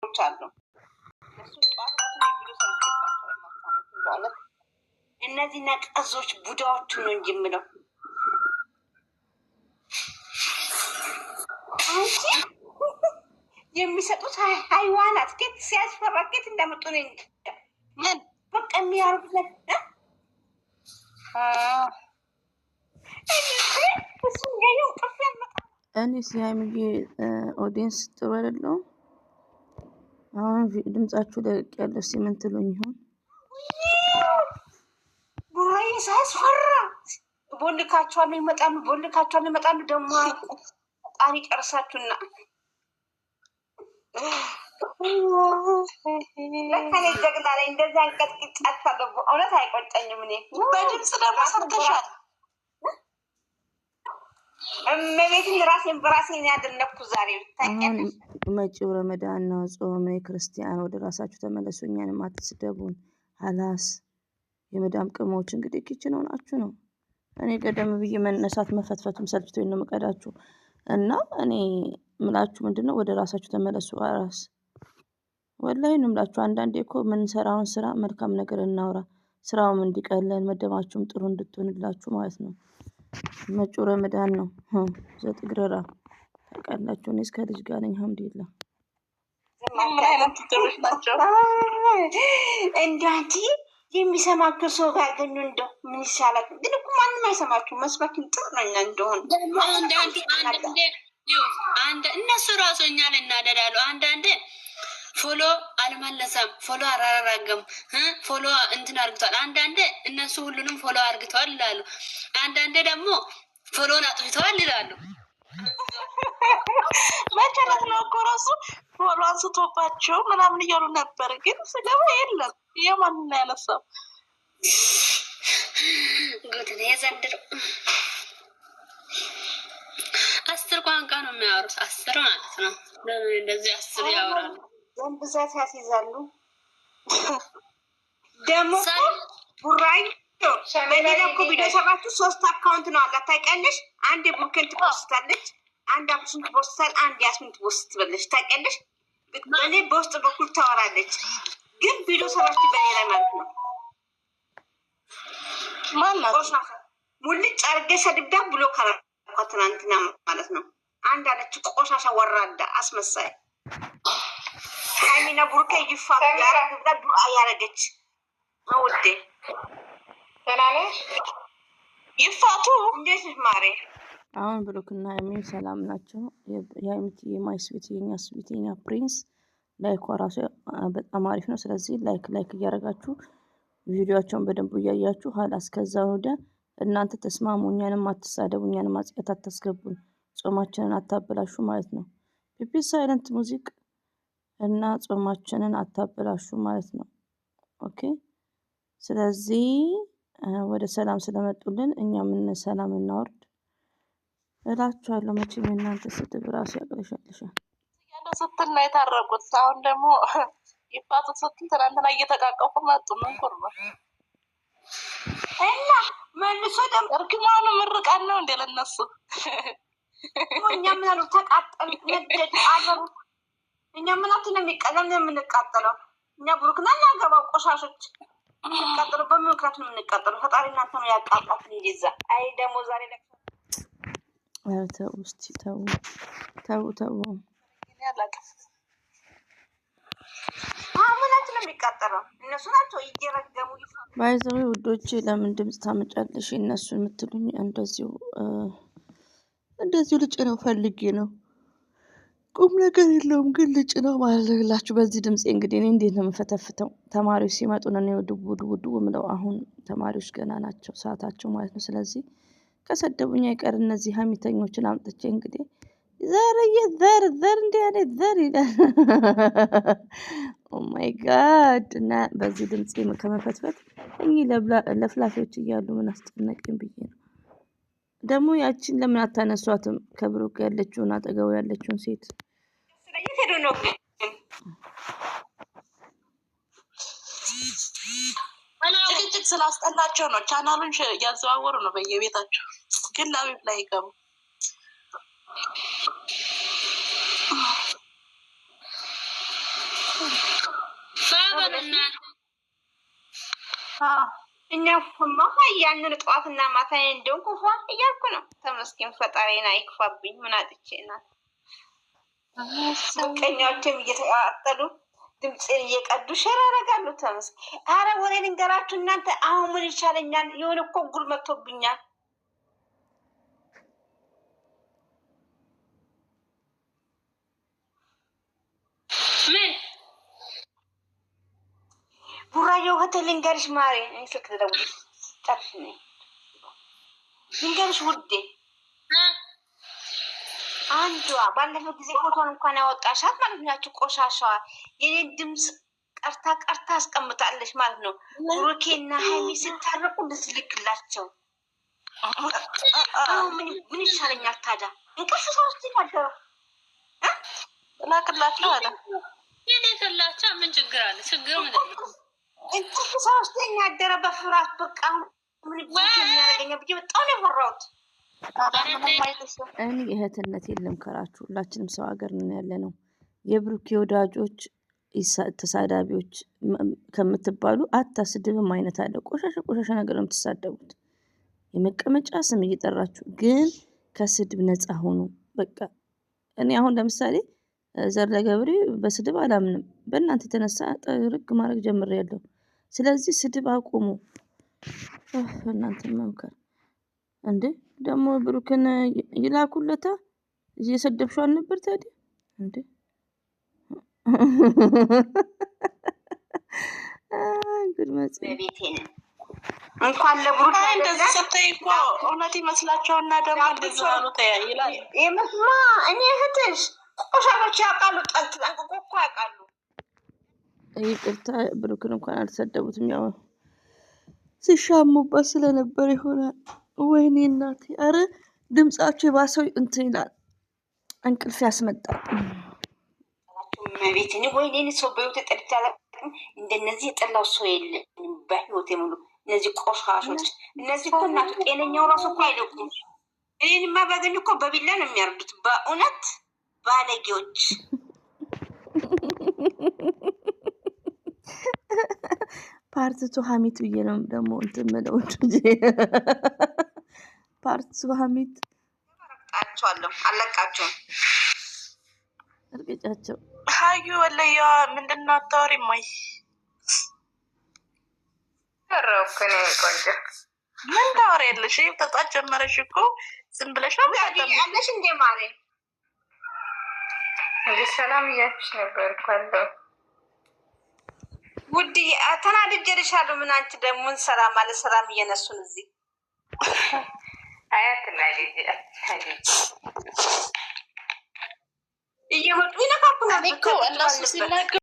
አሉ እሱ ጧት ራሱ ቪዲዮ ሰርቼባቸዋል ማለት እነዚህ ነቀዞች ቡዳዎቹ ነው እንጂ የምለው አንቺ የሚሰጡት ሃይዋናት ከት ሲያስፈራ ከት እንደመጡ ነው ምን በቃ የሚያርጉት እኔ ሲያምዬ ኦዲየንስ ጥሩ አይደለም። አሁን ድምጻችሁ ደቅ ያለው ሲምን ትሉኝ ይሆን? ቡራዬ ሳያስፈራ ቦልካቸዋለሁ ይመጣሉ ደግሞ ጣሪ ጨርሳችሁና ለከኔ ጀግና ላይ እንደዛ አንቀጥቅጫታለሁ። እውነት አይቆጨኝም። እኔ በድምጽ ደግሞ ሰርተሻል። እመቤትን ራሴን በራሴን ያደነኩ ዛሬ ታውቂያለሽ። መጪው ረመዳን ነው፣ ጾም ክርስቲያን ወደ ራሳችሁ ተመለሱ፣ እኛንም አትስደቡን። ሀላስ የመዳም ቅሞች እንግዲህ ኪችን ሆናችሁ ነው። እኔ ቀደም ብዬ መነሳት መፈትፈቱም ሰልችቶኝ ነው የምቀዳችሁ እና እኔ ምላችሁ ምንድነው ወደ ራሳችሁ ተመለሱ። አራስ ወላሂ ነው ምላችሁ። አንዳንዴ እኮ የምንሰራውን ስራ መልካም ነገር እናውራ፣ ስራውም እንዲቀለን መደማችሁም ጥሩ እንድትሆንላችሁ ማለት ነው። መጪው ረመዳን ነው። ዘጥግረራ ታውቃላችሁ። እኔ እስከ ልጅ ጋር ነኝ። አልሐምዱሊላህ። ምን አይነት ትጥሮች ናቸው እንዳንቺ የሚሰማችሁ ሰው ጋር ገኙ። እንደው ምን ይሻላል? ግን እኮ ማንም አይሰማችሁ። መስማትን ጥሩ ነው። እኛ እንደሆን አንድ እነሱ ራሱ እኛ ልናደዳሉ። አንዳንድ ፎሎ አልመለሰም፣ ፎሎ አራራገም፣ ፎሎ እንትን አርግቷል። አንዳንድ እነሱ ሁሉንም ፎሎ አርግተዋል ይላሉ። አንዳንድ ደግሞ ፎሎን አጥፍተዋል ይላሉ። መቸለት ነው እኮ ራሱ ፎሎ አንስቶባቸው ምናምን እያሉ ነበር። ግን ስገባ የለም። የማንን ያነሳው ጉድ ነው የዘንድሮ። 10 ቋንቋ ነው የሚያወሩት። 10 ማለት ነው። እንደዚህ 10 ያወራሉ። ብዛት ያስይዛሉ። ደግሞ ቡራይ በሚለኩ ቪዲዮ ሰራችሁ 3 አካውንት ነው አላት። ታውቂያለሽ? አንድ ቡርኬን ትፖስታለች፣ አንድ አብሽን ትፖስታል፣ አንድ ያስሚን ትፖስታለች። ታውቂያለሽ? በኔ በውስጥ በኩል ታወራለች። ግን ቪዲዮ ሰራችሁ በሌላ ማለት ነው። ማናቆሻ ሙልጭ አርገ ሰድብዳ ብሎ ካላኳ ትናንትና ማለት ነው። አንድ አለች ቆሻሻ ወራዳ አስመሳይ ሃይሚና ቡርኬ ይፋቱ ያረግዳ ዱአ ያረገች አውዴ ሰላምሽ ይፋቱ። እንዴት ማሬ? አሁን ብሩክና ሃይሚ ሰላም ናቸው። የሃይሚት የማይ ስዊት የኛ ስዊት የኛ ፕሪንስ ላይክ ራሱ በጣም አሪፍ ነው። ስለዚህ ላይክ እያደረጋችሁ ቪዲዮአቸውን በደንብ እያያችሁ ሀላስ ከዛ ወደ እናንተ ተስማሙ። እኛንም አትሳደቡ፣ እኛንም አጽያት አታስገቡን፣ ጾማችንን አታበላሹ ማለት ነው። ፒፒ ሳይለንት ሙዚክ እና ጾማችንን አታበላሹ ማለት ነው። ኦኬ። ስለዚህ ወደ ሰላም ስለመጡልን እኛ ምን ሰላም እናወርድ እላችኋለሁ። መቼም እናንተ ስድብ ራሱ ያቅለሻልሻል። ያለው ስትል ነው የታረቁት። አሁን ደግሞ ይፋቱ ስትል ትናንትና እየተቃቀፉ መጡ። ምን ኩር ነው እና መልሶ ደግሞ እርግማኑ ምርቃን ነው እንደ ለነሱ እኛ ምን አሉ ተቃጠሉ፣ ነደዱ፣ አበሩ። እኛ ምናት ነው የሚቀለም ነው የምንቃጠለው። እኛ ብሩክና እናገባው ቆሻሾች እንቃጠሉ። በምክንያት ነው የምንቃጠለው። ፈጣሪ እናንተ ነው ያቃጣት እንዲዛ። አይ ደግሞ ዛሬ ለካ ተው እስቲ ተው አሁናት ነው የሚቃጠለው። እነሱ ናቸው እየረገሙ ባይዘው ውዶቼ። ለምን ድምጽ ታመጫለሽ? እነሱ የምትሉኝ እንደዚሁ ልጭ ነው ፈልጌ ነው። ቁም ነገር የለውም ግን ልጭ ነው ማለላችሁ በዚህ ድምጽ። እንግዲህ እኔ እንዴት ነው የምፈተፍተው? ተማሪዎች ሲመጡ ነው ድቡ ምለው። አሁን ተማሪዎች ገና ናቸው ሰዓታቸው ማለት ነው። ስለዚህ ከሰደቡኝ አይቀር እነዚህ ሀሚተኞችን አምጥቼ እንግዲህ ዘር እንዲህ አይነት ዘር ይላል። ኦ ማይ ጋድ። እና በዚህ ድምጽ ከመፈትፈት እኚህ ለፍላፊዎች እያሉ ምን አስጨነቀኝ ብዬ ነው። ደግሞ ያቺን ለምን አታነሷትም? ከብሩክ ያለችውን አጠገቡ ያለችውን ሴት ጭቅጭቅ ስላስጠላቸው ነው። ቻናሉን እያዘዋወሩ ነው በየቤታቸው። ግን ላቢብ ላይ ይገቡ ፋበልና እኛ ያንን ጠዋትና ማታ እንደው ኩፋ እያልኩ ነው። ተመስገን ፈጣሪና ይክፋብኝ። ምን አጥቼ እናት ቀኛዎችም እየተቃጠሉ ድምፅን እየቀዱ ሸር ያደርጋሉ። ተመስገን። አረ ወሬ ልንገራችሁ እናንተ። አሁን ምን ይሻለኛል? የሆነ እኮ ጉድ መጥቶብኛል። ምን ቡራየው ሆቴል ልንገርሽ ማሬ፣ ስልክ ልደውልልሽ ጨርሽ ነኝ ልንገርሽ ውዴ። አንዷ ባለፈው ጊዜ ፎቶን እንኳን ያወጣሻት ማለት ነው። ቆሻሻዋ የኔን ድምፅ ቀርታ አስቀምጣለች ማለት ነው። ብሩኬና ሀይሚ ሲታረቁ ልትልክላቸው። ምን ይሻለኛል ታዲያ? እንቅልፍ ሰውስጥ ይናደረ ላክላቸው አለ የሌላቸው ምን ችግር አለ? ችግሩ ምንድን ነው? እንቅልፍ ሰውስጥ ያደረ በፍርሃት በቃ ምን የሚያደርገኛ ብዬ በጣም ነው የፈራሁት። እኔ እህትነት የለም ከራችሁ። ሁላችንም ሰው ሀገር ነን ያለ ነው። የብሩኬ ወዳጆች ተሳዳቢዎች ከምትባሉ አታስድብም አይነት አለ። ቆሻሻ ነገር ነው የምትሳደቡት። የመቀመጫ ስም እየጠራችሁ ግን ከስድብ ነፃ ሆኑ። በቃ እኔ አሁን ለምሳሌ ዘር ለገብሬ በስድብ አላምንም። በእናንተ የተነሳ ጥርግ ማድረግ ጀምሬያለሁ። ስለዚህ ስድብ አቁሙ። እናንተ መምከር እንዴ ደግሞ ብሩክን ይላኩለታ እየሰደብሽው አልነበር ታዲያ እንዴ? ጉድ ቤቴን እንኳን ለብሩክ እንደዚህ ስትይ እኮ እውነት ይመስላቸውና ደግሞ እንደዚህ አሉ ይላል። የመስማ እኔ እህትሽ ቆሻሾች ያውቃሉ። ጠንቅቆ እኮ ያውቃሉ። ይቅርታ ብሩክን እንኳን አልሰደቡትም። ያው ሲሻሙበት ስለነበር ይሆናል። ወይኔ እናቴ! አረ ድምጻቸው የባሰው እንትን ይላል። እንቅልፍ ያስመጣል። ቤት እኔ ወይኔ ሰው በህይወት ጠልቻለ። እንደነዚህ የጠላው ሰው የለም በህይወት ሙሉ። እነዚህ ቆሻሾች እነዚህ እኮ እናቱ ጤነኛው ራሱ እኮ አይለቁም። እኔንማ ባገኝ እኮ በቢላ ነው የሚያርዱት። በእውነት ባለጌዎች። ፓርትቱ ሀሚት ብዬ ነው ደግሞ እንትን የምለው እንጂ ፓርትቱ ሀሚት አለቃቸዋለሁ። አለቃቸውም እርግጫቸው ሀዩ ወለየዋ ምንድነው አታወሪም ወይ? ረከነ ቆንጆ ምን ታወሪያለሽ? ተጣጣ ጀመረሽ እኮ ዝም ብለሽ ነው ያለሽ እንዴ ማሬ? እንዴ ሰላም እያልኩሽ ነበር እኮ አለው ውድ ተናድጄልሻለሁ። ምን አንቺ ደግሞ ሰላም አለ ሰላም እየነሱን እዚህ አያት ናዲጂ እየመጡ ይነካኩናል እኮ እነሱ ሲናገሩ